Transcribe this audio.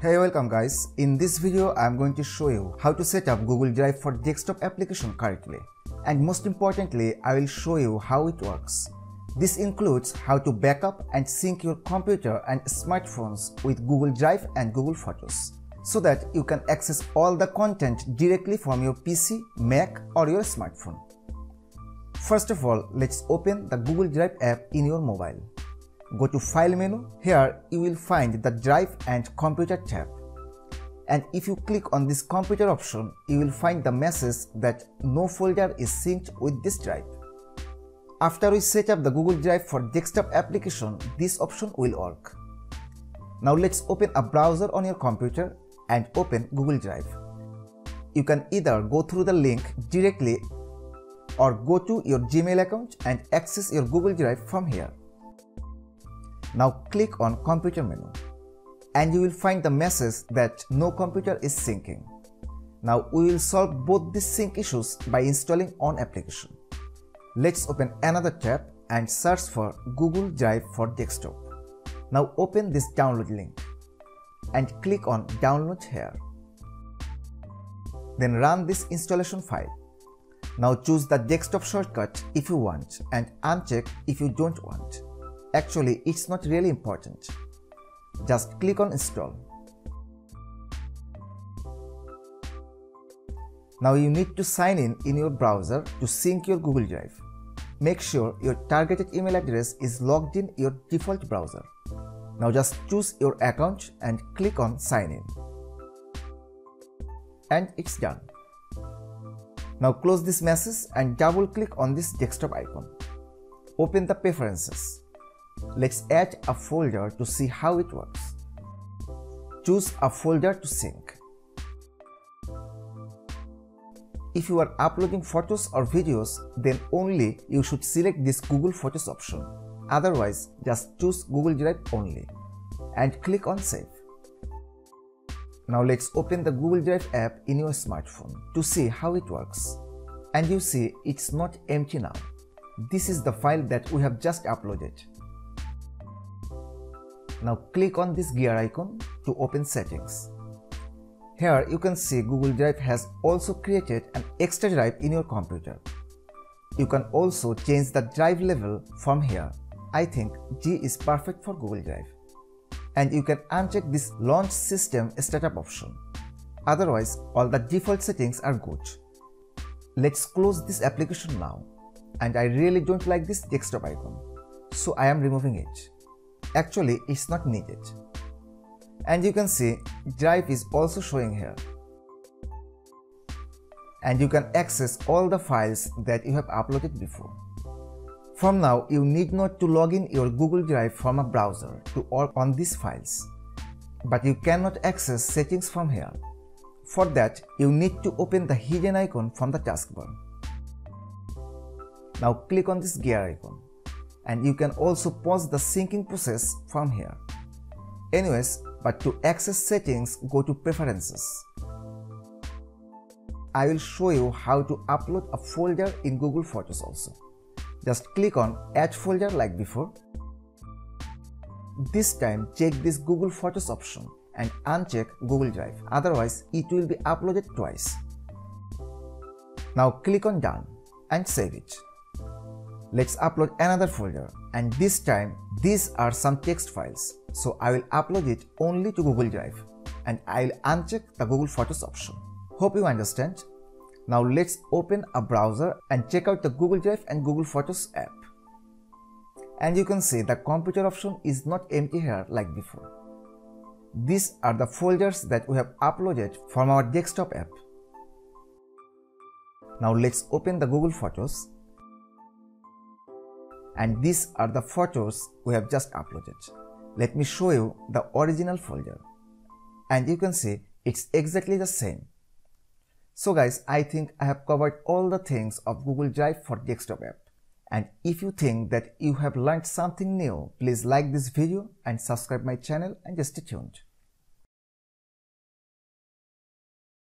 Hey, welcome guys. In this video I am going to show you how to set up Google Drive for desktop application correctly. And most importantly, I will show you how it works. This includes how to backup and sync your computer and smartphones with Google Drive and Google Photos, so that you can access all the content directly from your PC, Mac or your smartphone. First of all, let's open the Google Drive app in your mobile. Go to File menu. Here you will find the Drive and Computer tab. And if you click on this Computer option, you will find the message that no folder is synced with this drive. After we set up the Google Drive for desktop application, this option will work. Now let's open a browser on your computer and open Google Drive. You can either go through the link directly or go to your Gmail account and access your Google Drive from here. Now click on Computer menu and you will find the message that no computer is syncing. Now we will solve both these sync issues by installing on application. Let's open another tab and search for Google Drive for desktop. Now open this download link and click on download here. Then run this installation file. Now choose the desktop shortcut if you want and uncheck if you don't want. Actually, it's not really important. Just click on install. Now you need to sign in your browser to sync your Google Drive. Make sure your targeted email address is logged in your default browser. Now just choose your account and click on sign in. And it's done. Now close this message and double click on this desktop icon. Open the preferences. Let's add a folder to see how it works. Choose a folder to sync. If you are uploading photos or videos, then only you should select this Google Photos option. Otherwise, just choose Google Drive only and click on Save. Now let's open the Google Drive app in your smartphone to see how it works. And you see it's not empty now. This is the file that we have just uploaded. Now click on this gear icon to open settings. Here you can see Google Drive has also created an extra drive in your computer. You can also change the drive level from here. I think G is perfect for Google Drive. And you can uncheck this Launch System Startup option. Otherwise, all the default settings are good. Let's close this application now. And I really don't like this desktop icon, so I am removing it. Actually, it's not needed. And you can see Drive is also showing here. And you can access all the files that you have uploaded before. From now, you need not to log in your Google Drive from a browser to work on these files. But you cannot access settings from here. For that, you need to open the hidden icon from the taskbar. Now click on this gear icon. And you can also pause the syncing process from here. Anyways, but to access settings, go to Preferences. I will show you how to upload a folder in Google Photos also. Just click on Add Folder like before. This time check this Google Photos option and uncheck Google Drive, otherwise it will be uploaded twice. Now click on Done and save it. Let's upload another folder, and this time these are some text files, so I will upload it only to Google Drive and I will uncheck the Google Photos option. Hope you understand. Now let's open a browser and check out the Google Drive and Google Photos app. And you can see the computer option is not empty here like before. These are the folders that we have uploaded from our desktop app. Now let's open the Google Photos. And these are the photos we have just uploaded. Let me show you the original folder. And you can see it's exactly the same. So guys, I think I have covered all the things of Google Drive for desktop app. And if you think that you have learned something new, please like this video and subscribe my channel and just stay tuned.